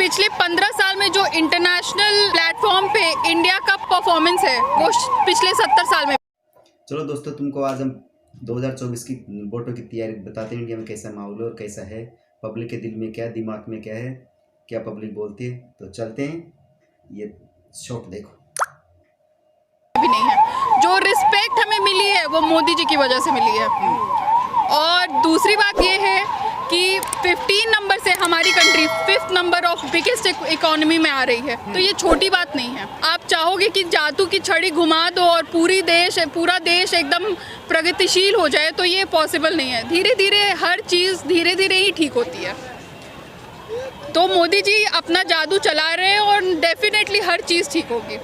पिछले 15 साल में जो इंटरनेशनल प्लेटफॉर्म पे इंडिया का परफॉर्मेंस है वो पिछले 70 साल में। चलो दोस्तों, तुमको आज हम 2024 की वोटों की तैयारी बताते हैं। इंडिया में कैसा माहौल और कैसा है, पब्लिक के दिल में क्या, दिमाग में क्या है, क्या पब्लिक बोलती है। तो चलते हैं, ये शॉट देखो। भी नहीं है, जो रिस्पेक्ट हमें मिली है वो मोदी जी की वजह से मिली है। और दूसरी बात ये है कि 15 नंबर से हमारी country 5th number of biggest economy में आ रही है, तो ये छोटी बात नहीं है। आप चाहोगे कि जादू की छड़ी घुमा दो और पूरा देश एकदम प्रगतिशील हो जाए, तो ये पॉसिबल नहीं है। धीरे धीरे हर चीज़ धीरे धीरे ही ठीक होती है। तो मोदी जी अपना जादू चला रहे हैं और डेफिनेटली हर चीज़ ठीक होगी।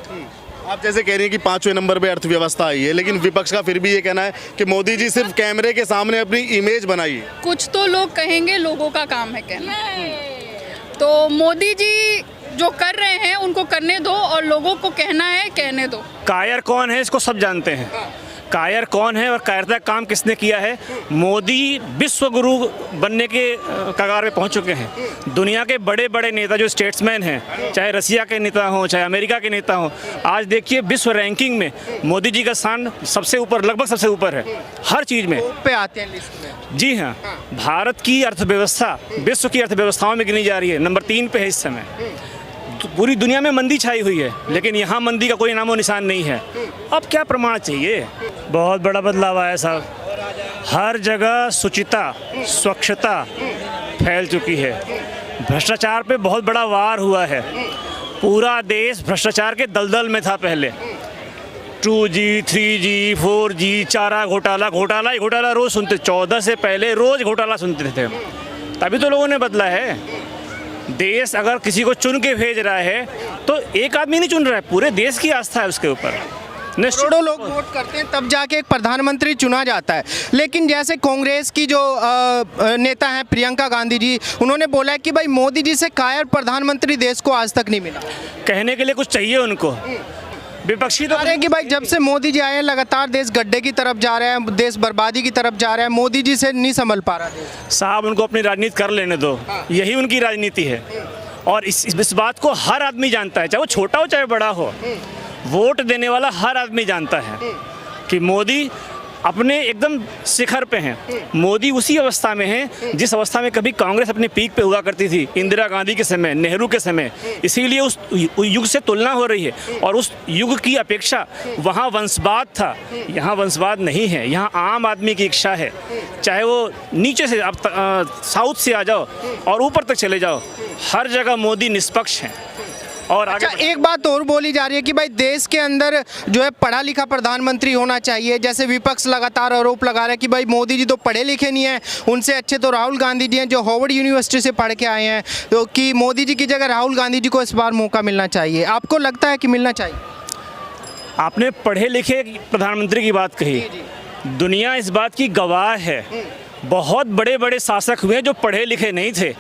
आप जैसे कह रही हैं कि 5वें नंबर पे अर्थव्यवस्था आई है, लेकिन विपक्ष का फिर भी ये कहना है कि मोदी जी सिर्फ कैमरे के सामने अपनी इमेज बनाई है। कुछ तो लोग कहेंगे, लोगों का काम है कहना। तो मोदी जी जो कर रहे हैं उनको करने दो और लोगों को कहना है कहने दो। कायर कौन है इसको सब जानते हैं। कायर कौन है और कायरता का काम किसने किया है। मोदी विश्व गुरु बनने के कगार पे पहुंच चुके हैं। दुनिया के बड़े बड़े नेता जो स्टेट्समैन हैं, चाहे रसिया के नेता हों चाहे अमेरिका के नेता हों, आज देखिए विश्व रैंकिंग में मोदी जी का स्थान सबसे ऊपर, लगभग सबसे ऊपर है हर चीज़ में पे आते हैं लिस्ट में। जी हाँ, भारत की अर्थव्यवस्था विश्व की अर्थव्यवस्थाओं में गिनी जा रही है, नंबर 3 पे है इस समय। पूरी दुनिया में मंदी छाई हुई है, लेकिन यहाँ मंदी का कोई नामो निशान नहीं है। अब क्या प्रमाण चाहिए। बहुत बड़ा बदलाव आया साहब। हर जगह शुचिता स्वच्छता फैल चुकी है। भ्रष्टाचार पे बहुत बड़ा वार हुआ है। पूरा देश भ्रष्टाचार के दलदल में था पहले। 2G 3G 4G चारा घोटाला ही घोटाला रोज़ सुनते। 14 से पहले रोज़ घोटाला सुनते थे। तभी तो लोगों ने बदला है। देश अगर किसी को चुन के भेज रहा है तो एक आदमी नहीं चुन रहा है, पूरे देश की आस्था है उसके ऊपर। करोड़ों लोग वोट करते हैं तब जाके एक प्रधानमंत्री चुना जाता है। लेकिन जैसे कांग्रेस की जो नेता हैं प्रियंका गांधी जी, उन्होंने बोला है कि भाई मोदी जी से कायर प्रधानमंत्री देश को आज तक नहीं मिला। कहने के लिए कुछ चाहिए उनको। विपक्षी तो कह रहे हैं कि भाई जब से मोदी जी आए हैं लगातार देश गड्ढे की तरफ जा रहे हैं, देश बर्बादी की तरफ जा रहा है, मोदी जी से नहीं संभल पा रहा देश। साहब उनको अपनी राजनीति कर लेने दो, यही उनकी राजनीति है। और इस बात को हर आदमी जानता है, चाहे वो छोटा हो चाहे बड़ा हो। वोट देने वाला हर आदमी जानता है कि मोदी अपने एकदम शिखर पे हैं। मोदी उसी अवस्था में हैं जिस अवस्था में कभी कांग्रेस अपने पीक पे हुआ करती थी, इंदिरा गांधी के समय, नेहरू के समय। इसीलिए उस युग से तुलना हो रही है। और उस युग की अपेक्षा वहाँ वंशवाद था, यहाँ वंशवाद नहीं है। यहाँ आम आदमी की इच्छा है, चाहे वो नीचे से अब साउथ से आ जाओ और ऊपर तक चले जाओ, हर जगह मोदी निष्पक्ष हैं। और अच्छा, एक बात और बोली जा रही है कि भाई देश के अंदर जो है पढ़ा लिखा प्रधानमंत्री होना चाहिए। जैसे विपक्ष लगातार आरोप लगा रहा है कि भाई मोदी जी तो पढ़े लिखे नहीं हैं, उनसे अच्छे तो राहुल गांधी जी हैं जो हार्वर्ड यूनिवर्सिटी से पढ़ के आए हैं। तो कि मोदी जी की जगह राहुल गांधी जी को इस बार मौका मिलना चाहिए। आपको लगता है कि मिलना चाहिए? आपने पढ़े लिखे प्रधानमंत्री की बात कही, दुनिया इस बात की गवाह है। बहुत बड़े बड़े शासक हुए जो पढ़े लिखे नहीं थे।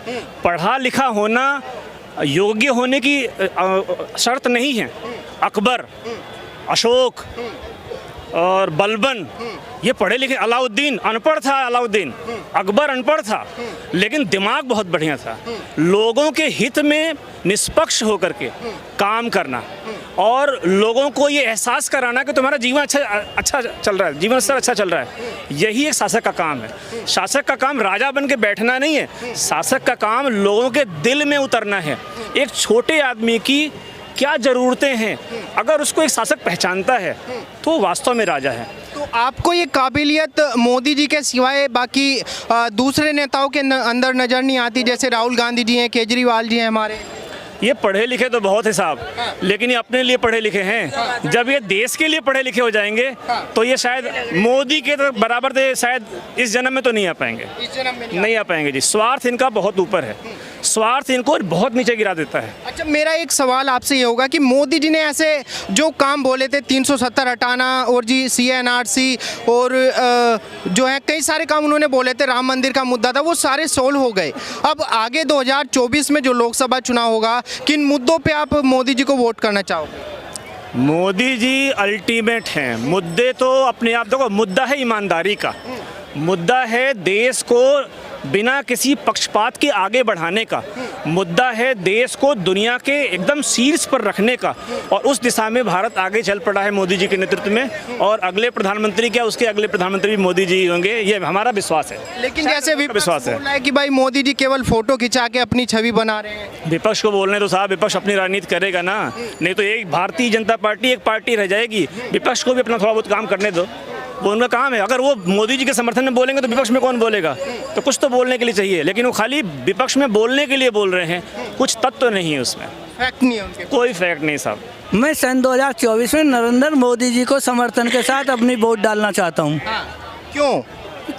पढ़ा लिखा होना योग्य होने की शर्त नहीं है। अकबर, अशोक और बलबन ये पढ़े लिखे। अलाउद्दीन अनपढ़ था, अकबर अनपढ़ था, लेकिन दिमाग बहुत बढ़िया था। लोगों के हित में निष्पक्ष होकर के काम करना और लोगों को ये एहसास कराना कि तुम्हारा जीवन अच्छा चल रहा है, जीवन स्तर अच्छा चल रहा है, यही एक शासक का काम है। शासक का काम राजा बन के बैठना नहीं है, शासक का काम लोगों के दिल में उतरना है। एक छोटे आदमी की क्या ज़रूरतें हैं, अगर उसको एक शासक पहचानता है तो वास्तव में राजा है। तो आपको ये काबिलियत मोदी जी के सिवाय बाकी दूसरे नेताओं के अंदर नज़र नहीं आती? जैसे राहुल गांधी जी हैं, केजरीवाल जी हैं हमारे। ये पढ़े लिखे तो बहुत है साहब, लेकिन ये अपने लिए पढ़े लिखे हैं। जब ये देश के लिए पढ़े लिखे हो जाएंगे तो ये शायद मोदी के तो बराबर थे, शायद इस जन्म में तो नहीं आ पाएंगे। इस जन्म में नहीं आ पाएंगे जी। स्वार्थ इनका बहुत ऊपर है, स्वार्थ इनको बहुत नीचे गिरा देता है। अच्छा, मेरा एक सवाल आपसे ये होगा कि मोदी जी ने ऐसे जो काम बोले थे 370 हटाना और जी CNRC और जो है कई सारे काम उन्होंने बोले थे, राम मंदिर का मुद्दा था, वो सारे सोल्व हो गए। अब आगे 2024 में जो लोकसभा चुनाव होगा, किन मुद्दों पे आप मोदी जी को वोट करना चाहोगे? मोदी जी अल्टीमेट हैं। मुद्दे तो अपने आप देखो, मुद्दा है ईमानदारी का, मुद्दा है देश को बिना किसी पक्षपात के आगे बढ़ाने का मुद्दा है, देश को दुनिया के एकदम शीर्ष पर रखने का, और उस दिशा में भारत आगे चल पड़ा है मोदी जी के नेतृत्व में। और अगले प्रधानमंत्री क्या, उसके अगले प्रधानमंत्री भी मोदी जी होंगे, ये हमारा विश्वास है। लेकिन जैसे विश्वास है बोल रहा है कि भाई मोदी जी केवल फोटो खिंचा के अपनी छवि बना रहे हैं। विपक्ष को बोलने तो साहब, विपक्ष अपनी राजनीति करेगा ना, नहीं तो एक भारतीय जनता पार्टी एक पार्टी रह जाएगी। विपक्ष को भी अपना थोड़ा बहुत काम करने दो, वो उनका काम है। अगर वो मोदी जी के समर्थन में बोलेंगे तो विपक्ष में कौन बोलेगा? तो कुछ तो बोलने के लिए चाहिए, लेकिन वो खाली विपक्ष में बोलने के लिए बोल रहे हैं, कुछ तत्व तो नहीं है उसमें, फैक्ट नहीं है उनके। कोई फैक्ट नहीं साहब। मैं सन 2024 में नरेंद्र मोदी जी को समर्थन के साथ अपनी वोट डालना चाहता हूँ। क्यों?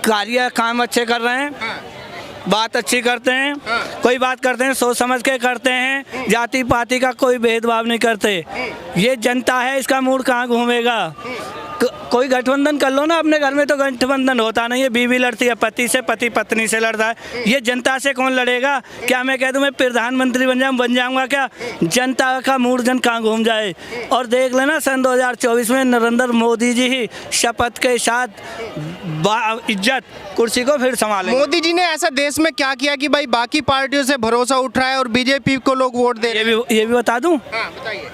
कार्य काम अच्छे कर रहे हैं, बात अच्छी करते हैं, कोई बात करते हैं सोच समझ के करते हैं, जाति पाति का कोई भेदभाव नहीं करते। ये जनता है, इसका मूड कहाँ घूमेगा? कोई गठबंधन कर लो ना, अपने घर में तो गठबंधन होता नहीं है, बीवी लड़ती है पति से, पति पत्नी से लड़ता है। ये जनता से कौन लड़ेगा? क्या मैं कह दूं मैं प्रधानमंत्री बन जाऊंगा क्या? जनता का मूड जन कहाँ घूम जाए। और देख लेना सन 2024 में नरेंद्र मोदी जी ही शपथ के साथ इज्जत कुर्सी को फिर संभालेंगे। मोदी जी ने ऐसा देश में क्या किया कि भाई बाकी पार्टियों से भरोसा उठ रहा है और बीजेपी को लोग वोट दे रहे हैं? ये भी बता दूं, बताइए।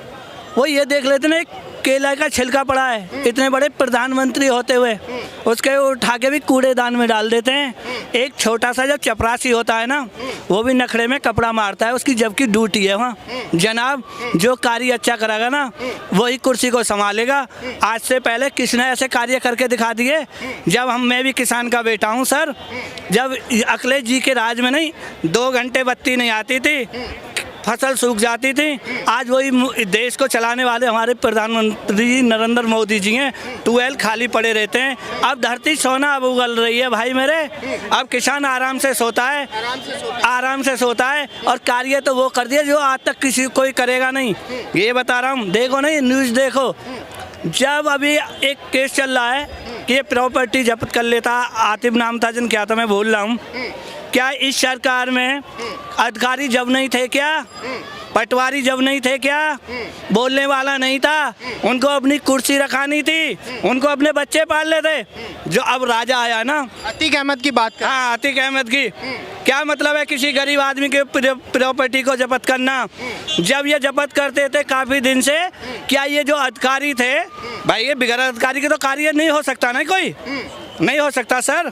वो ये देख लेते ना, एक केला का छिलका पड़ा है, इतने बड़े प्रधानमंत्री होते हुए उसके उठा के भी कूड़ेदान में डाल देते हैं। एक छोटा सा जब चपरासी होता है ना, वो भी नखड़े में कपड़ा मारता है, उसकी जबकि ड्यूटी है वहाँ। जनाब, जो कार्य अच्छा करेगा ना वही कुर्सी को संभालेगा। आज से पहले किसने ऐसे कार्य करके दिखा दिए? जब मैं भी किसान का बेटा हूँ सर, जब अखिलेश जी के राज में नहीं 2 घंटे बत्ती नहीं आती थी, फसल सूख जाती थी, आज वही देश को चलाने वाले हमारे प्रधानमंत्री नरेंद्र मोदी जी हैं। 12 खाली पड़े रहते हैं। अब धरती सोना अब उगल रही है भाई मेरे, अब किसान आराम से सोता है, आराम से सोता है। और कार्य तो वो कर दिया जो आज तक किसी कोई करेगा नहीं। ये बता रहा हूँ, देखो ना ये न्यूज़ देखो, जब अभी एक केस चल रहा है कि ये प्रॉपर्टी जब्त कर लेता, आतिफ नाम था जिन, क्या था मैं भूल रहा हूँ। क्या इस सरकार में अधिकारी जब नहीं थे क्या? पटवारी जब नहीं थे क्या? बोलने वाला नहीं था? उनको अपनी कुर्सी रखानी थी, उनको अपने बच्चे पाल लेते। जो अब राजा आया ना, अतीक अहमद की बात कर। हाँ, अतीक अहमद की, क्या मतलब है किसी गरीब आदमी के प्रॉपर्टी को जब्त करना? जब ये जब्त करते थे काफ़ी दिन से, क्या ये जो अधिकारी थे भाई, ये बगैर अधिकारी के तो कार्य नहीं हो सकता ना, कोई नहीं हो सकता सर।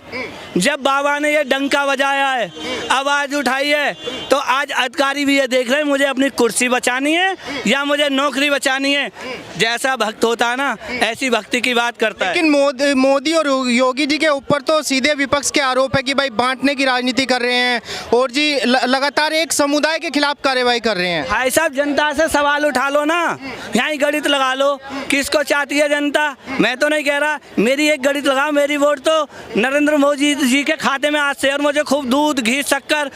जब बाबा ने ये डंका बजाया है, आवाज़ उठाई है, तो आज अधिकारी भी ये देख रहे हैं मुझे अपनी कुर्सी बचानी है या मुझे नौकरी बचानी है। जैसा भक्त होता है ना, ऐसी भक्ति की बात करता है। लेकिन मोदी और योगी जी के ऊपर तो सीधे विपक्ष के आरोप है कि भाई बांटने की राजनीति कर रहे हैं और जी लगातार एक समुदाय के खिलाफ कार्रवाई कर रहे हैं। भाई साहब, जनता से सवाल उठा लो ना, यहाँ ही गणित लगा लो, किसको चाहती है जनता? मैं तो नहीं कह रहा, मेरी एक गणित लगाओ, मेरी वोट तो नरेंद्र मोदी जी के खाते में आज से, और मुझे खूब दूध घी शक्कर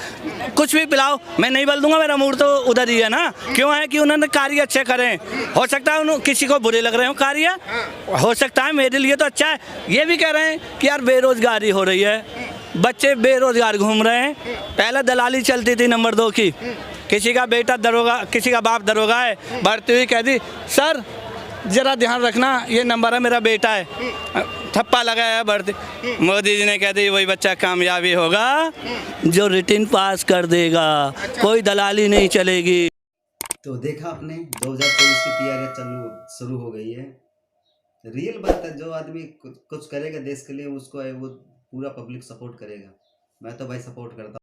कुछ भी पिलाओ, मैं नहीं बोल दूंगा, मेरा मूड तो उधर ही है ना। क्यों है कि उन्होंने कार्य अच्छे करें। हो सकता है किसी को बुरे लग रहे हो कार्य, हो सकता है, मेरे लिए तो अच्छा है। ये भी कह रहे हैं कि यार बेरोजगारी हो रही है, बच्चे बेरोजगार घूम रहे हैं। पहले दलाली चलती थी नंबर 2 की, किसी का बेटा दरोगा, किसी का बाप दरोगा है, भर्ती हुई कहती सर जरा ध्यान रखना, ये नंबर है, मेरा बेटा है, ठप्पा लगाया है भर्ती। मोदी जी ने कह दी वही बच्चा कामयाबी होगा जो रिटन पास कर देगा, कोई दलाली नहीं चलेगी। तो देखा आपने 2024 की तैयारियां शुरू हो गई है। रियल बात है, जो आदमी कुछ करेगा देश के लिए, उसको वो पूरा पब्लिक सपोर्ट करेगा। मैं तो भाई सपोर्ट करता हूँ।